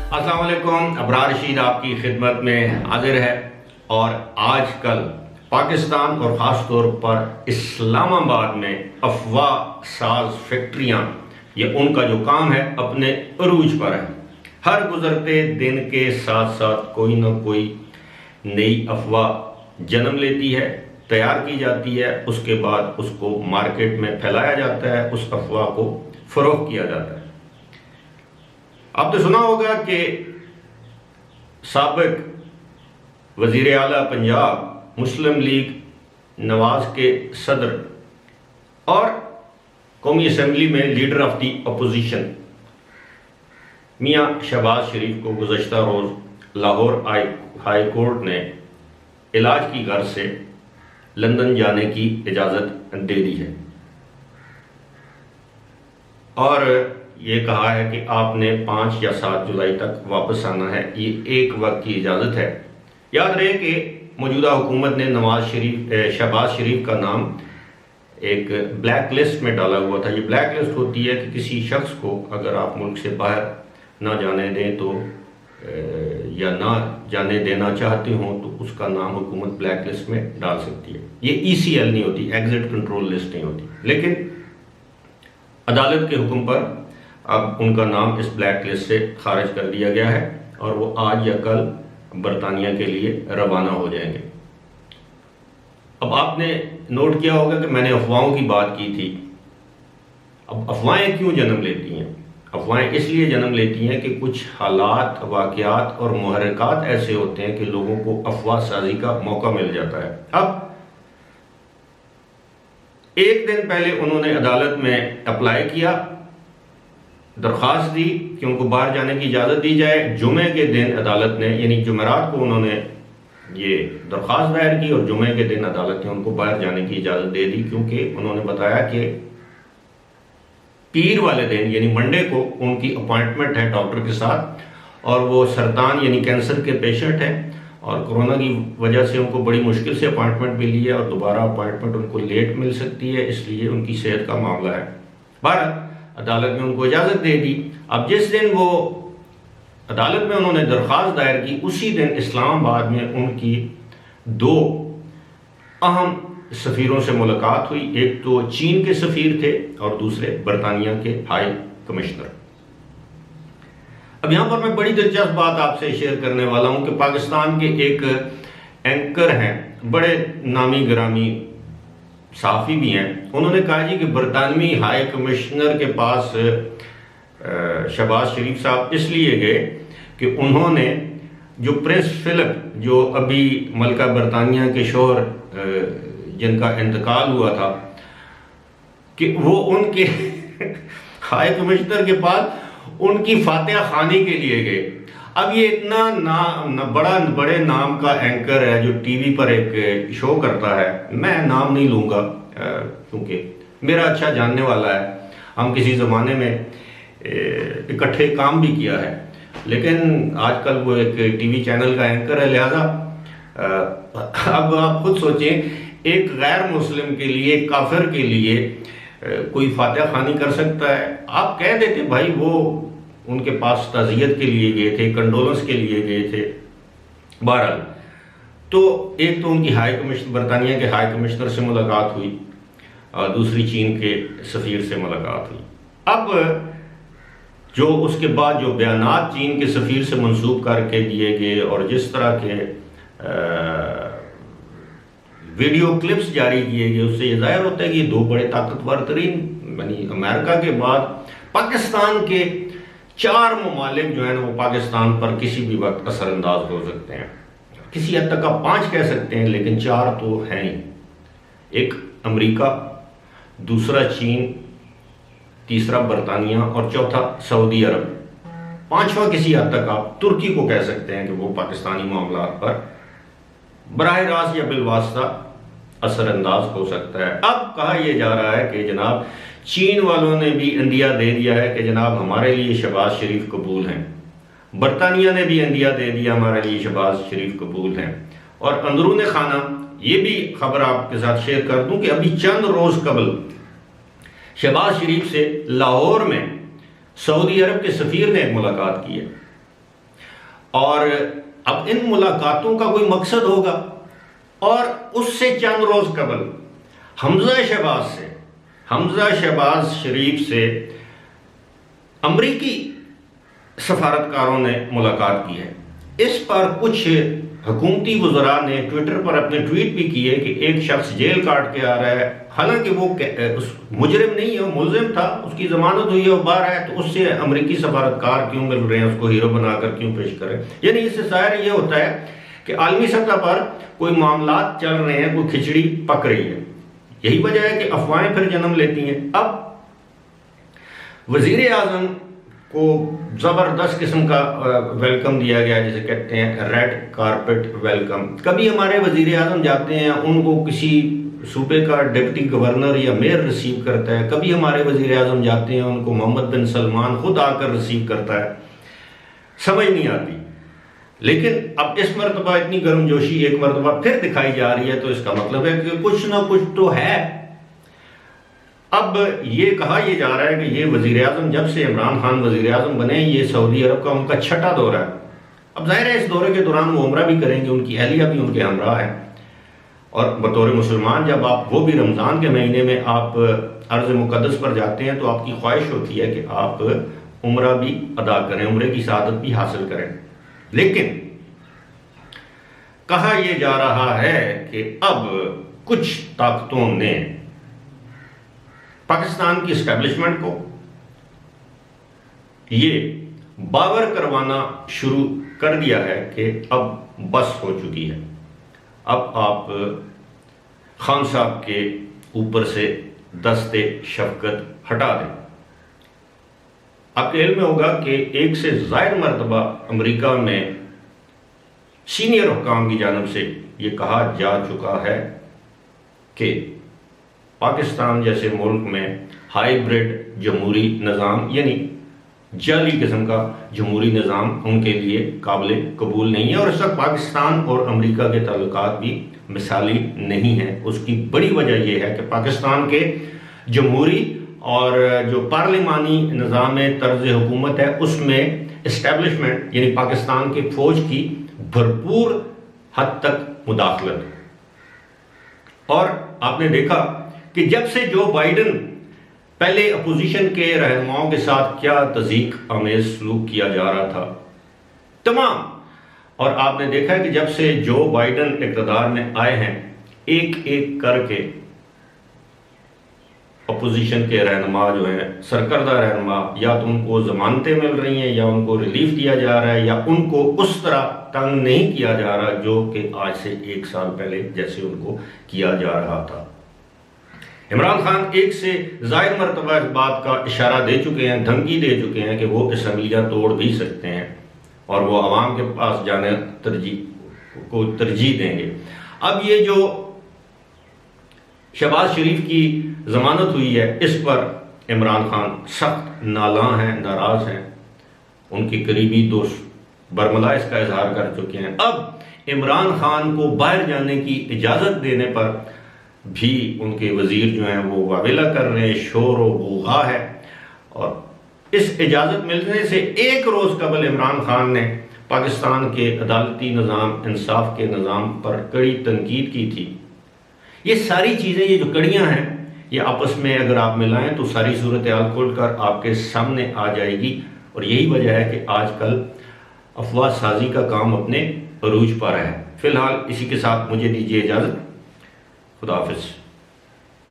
अस्सलाम वालेकुम। अबरार रशीद आपकी खिदमत में हाजिर है। और आजकल पाकिस्तान और ख़ास तौर पर इस्लामाबाद में अफवाह साज फैक्ट्रियाँ, ये उनका जो काम है अपने अरूज पर है। हर गुजरते दिन के साथ साथ कोई ना कोई नई अफवाह जन्म लेती है, तैयार की जाती है, उसके बाद उसको मार्केट में फैलाया जाता है, उस अफवाह को फ़रोख्त किया जाता है। आपने सुना होगा कि साबिक वज़ीर आला पंजाब मुस्लिम लीग नवाज के सदर और कौमी असम्बली में लीडर ऑफ दी अपोजिशन मियाँ शहबाज शरीफ को गुज़श्ता रोज़ लाहौर हाई कोर्ट ने इलाज की गर्ज से लंदन जाने की इजाज़त दे दी है और ये कहा है कि आपने 5 या 7 जुलाई तक वापस आना है। ये एक वक्त की इजाज़त है। याद रहे कि मौजूदा हुकूमत ने शहबाज शरीफ का नाम एक ब्लैक लिस्ट में डाला हुआ था। ये ब्लैक लिस्ट होती है कि किसी शख्स को अगर आप मुल्क से बाहर ना जाने दें तो या ना जाने देना चाहते हों तो उसका नाम हुकूमत ब्लैक लिस्ट में डाल सकती है। ये ECL नहीं होती, एग्जिट कंट्रोल लिस्ट नहीं होती। लेकिन अदालत के हुक्म पर अब उनका नाम इस ब्लैक लिस्ट से खारिज कर दिया गया है और वो आज या कल बरतानिया के लिए रवाना हो जाएंगे। अब आपने नोट किया होगा कि मैंने अफवाहों की बात की थी। अब अफवाहें क्यों जन्म लेती हैं? अफवाहें इसलिए जन्म लेती हैं कि कुछ हालात, वाक़यात और मुहर्रिकात ऐसे होते हैं कि लोगों को अफवाह साजी का मौका मिल जाता है। अब एक दिन पहले उन्होंने अदालत में अप्लाई किया, दरख्वास्त दी कि उनको बाहर जाने की इजाज़त दी जाए। जुमे के दिन अदालत ने, यानी जुमेरात को उन्होंने ये दरख्वास्त दायर की और जुमे के दिन अदालत ने उनको बाहर जाने की इजाज़त दे दी, क्योंकि उन्होंने बताया कि पीर वाले दिन यानी मंडे को उनकी अपॉइंटमेंट है डॉक्टर के साथ और वो सरतान यानी कैंसर के पेशेंट हैं और कोरोना की वजह से उनको बड़ी मुश्किल से अपॉइंटमेंट मिली है और दोबारा अपॉइंटमेंट उनको लेट मिल सकती है, इसलिए उनकी सेहत का मामला है। भारत अदालत ने उनको इजाज़त दे दी। अब जिस दिन वो अदालत में उन्होंने दरख्वास्त दायर की, उसी दिन इस्लामाबाद में उनकी 2 अहम सफ़ीरों से मुलाकात हुई। एक तो चीन के सफ़ीर थे और दूसरे बरतानिया के हाई कमिश्नर। अब यहाँ पर मैं बड़ी दिलचस्प बात आपसे शेयर करने वाला हूँ कि पाकिस्तान के एक एंकर हैं, बड़े नामी गिरामी साफ़ी भी हैं। उन्होंने कहा जी कि बरतानवी हाई कमिश्नर के पास शहबाज शरीफ साहब इसलिए गए कि उन्होंने जो प्रिंस फिलिप, जो अभी मलका बरतानिया के शोहर जिनका इंतकाल हुआ था, कि वो उनके हाई कमिश्नर के पास उनकी फातिहा खानी के लिए गए। अब ये इतना बड़े नाम का एंकर है जो टीवी पर एक शो करता है, मैं नाम नहीं लूँगा क्योंकि मेरा अच्छा जानने वाला है, हम किसी ज़माने में इकट्ठे काम भी किया है, लेकिन आजकल वो एक टीवी चैनल का एंकर है। लिहाजा अब आप खुद सोचें, एक गैर मुस्लिम के लिए, काफिर के लिए कोई फातिहा खानी कर सकता है? आप कह देते भाई वो उनके पास ताज़ियत के लिए गए थे, कंडोलेंस के लिए गए थे। बहरहाल, तो एक तो उनकी बरतानिया के हाई कमिश्नर से मुलाकात हुई और दूसरी चीन के सफ़ीर से मुलाकात हुई। अब जो उसके बाद जो बयानात चीन के सफ़ीर से मंसूब करके दिए गए और जिस तरह के वीडियो क्लिप्स जारी किए गए, उससे यह ज़ाहिर होता है कि 2 बड़े ताकतवर तरीन, यानी अमेरिका के बाद पाकिस्तान के 4 ममालिक जो है ना, वो पाकिस्तान पर किसी भी वक्त असरअंदाज हो सकते हैं। किसी हद तक आप 5 कह सकते हैं, लेकिन 4 तो हैं ही। एक अमेरिका, दूसरा चीन, तीसरा बरतानिया और चौथा सऊदी अरब। 5वां किसी हद तक आप तुर्की को कह सकते हैं कि वो पाकिस्तानी मामला पर बराह रास्त या बिलवास्ता असरअंदाज हो सकता है। अब कहा यह जा रहा है कि जनाब चीन वालों ने भी इंदिया दे दिया है कि जनाब हमारे लिए शहबाज शरीफ कबूल हैं। बरतानिया ने भी इंदिया दे दिया हमारे लिए शहबाज शरीफ कबूल हैं। और अंदरून खाना ये भी खबर आपके साथ शेयर कर दूं कि अभी चंद रोज़ कबल शहबाज शरीफ से लाहौर में सऊदी अरब के सफ़ीर ने एक मुलाकात की है। और अब इन मुलाकातों का कोई मकसद होगा। और उससे चंद रोज कबल हमजा शहबाज शरीफ से अमरीकी सफारतकारों ने मुलाकात की है। इस पर कुछ हुकूमती वज़रा ने ट्विटर पर अपने ट्वीट भी किए कि एक शख्स जेल काट के आ रहा है, हालांकि वो उस मुजरिम नहीं है, वो मुलजिम था, उसकी जमानत हुई है, वो बाहर है, तो उससे अमरीकी सफारतकार क्यों मिल रहे हैं, उसको हीरो बनाकर क्यों पेश करें। यानी इससे ज़ाहिर ये होता है कि आलमी सतह पर कोई मामलात चल रहे हैं, कोई खिचड़ी पक रही है। यही वजह है कि अफवाहें फिर जन्म लेती हैं। अब वजीर आजम को ज़बरदस्त किस्म का वेलकम दिया गया, जिसे कहते हैं रेड कारपेट वेलकम। कभी हमारे वजीर आजम जाते हैं, उनको किसी सूबे का डिप्टी गवर्नर या मेयर रिसीव करता है। कभी हमारे वजीर आजम जाते हैं, उनको मोहम्मद बिन सलमान खुद आकर रिसीव करता है। समझ नहीं आती। लेकिन अब इस मरतबा इतनी गर्मजोशी एक मरतबा फिर दिखाई जा रही है, तो इसका मतलब है कि कुछ ना कुछ तो है। अब ये कहा यह जा रहा है कि ये वजीर आजम, जब से इमरान खान वजीर आजम बने, ये सऊदी अरब का उनका छठा दौरा है। अब जाहिर है इस दौरे के दौरान वो उम्रा भी करेंगे, उनकी अहलिया भी उनके हमरा है। और बतौर मुसलमान जब आप, वो भी रमज़ान के महीने में आप अर्ज़ मुक़द्दस पर जाते हैं, तो आपकी ख्वाहिश होती है कि आप उम्रा भी अदा करें, उम्रे की सआदत भी हासिल करें। लेकिन कहा यह जा रहा है कि अब कुछ ताकतों ने पाकिस्तान की एस्टेब्लिशमेंट को ये बावर करवाना शुरू कर दिया है कि अब बस हो चुकी है, अब आप खान साहब के ऊपर से दस्ते शफकत हटा दें। आपके इल्म में होगा कि एक से ज़ायद मरतबा अमेरिका में सीनियर हुकाम की जानिब से ये कहा जा चुका है कि पाकिस्तान जैसे मुल्क में हाइब्रिड जमहूरी निज़ाम, यानी जाली किस्म का जमहूरी निज़ाम उनके लिए काबिल कबूल नहीं है। और इस वक्त पाकिस्तान और अमेरिका के ताल्लुकात भी मिसाली नहीं है। उसकी बड़ी वजह यह है कि पाकिस्तान के जमहूरी और जो पार्लिमानी निज़ाम तर्ज हुकूमत है, उसमें इस्टेब्लिशमेंट यानी पाकिस्तान के फौज की भरपूर हद तक मुदाखलत। और आपने देखा कि जब से जो बाइडन, पहले अपोजिशन के रहनुमाओं के साथ क्या तज़ीक आमेज सलूक किया जा रहा था तमाम, और आपने देखा है कि जब से जो बाइडन इक़्तिदार में आए हैं, एक एक करके अपोजिशन के रहनुमा जो हैं, सरकर्दा रहनुमा, या तो उनको जमानतें मिल रही हैं, या उनको रिलीफ दिया जा रहा है, या उनको उस तरह तंग नहीं किया जा रहा जो कि आज से 1 साल पहले जैसे उनको किया जा रहा था। इमरान खान एक से ज़ायद मरतबा इस बात का इशारा दे चुके हैं, धमकी दे चुके हैं कि वो असम्बलियाँ तोड़ भी सकते हैं और वो अवाम के पास जाने को तरजीह देंगे। अब ये जो शहबाज शरीफ की जमानत हुई है, इस पर इमरान खान सख्त नालां हैं, नाराज हैं। उनके करीबी दोस्त बरमला इसका इजहार कर चुके हैं। अब इमरान खान को बाहर जाने की इजाज़त देने पर भी उनके वजीर जो हैं वो वावेला कर रहे हैं, शोर व गुहा है। और इस इजाज़त मिलने से एक रोज़ कबल इमरान खान ने पाकिस्तान के अदालती निज़ाम, इंसाफ के निज़ाम पर कड़ी तनकीद की थी। ये सारी चीज़ें, ये जो कड़ियाँ हैं, ये आपस में अगर आप मिलाएं तो सारी सूरत हाल खोलकर आपके सामने आ जाएगी। और यही वजह है कि आजकल अफवाह साजी का काम अपने अरूज पर है। फिलहाल इसी के साथ मुझे दीजिए इजाज़त। खुदा हाफिज़।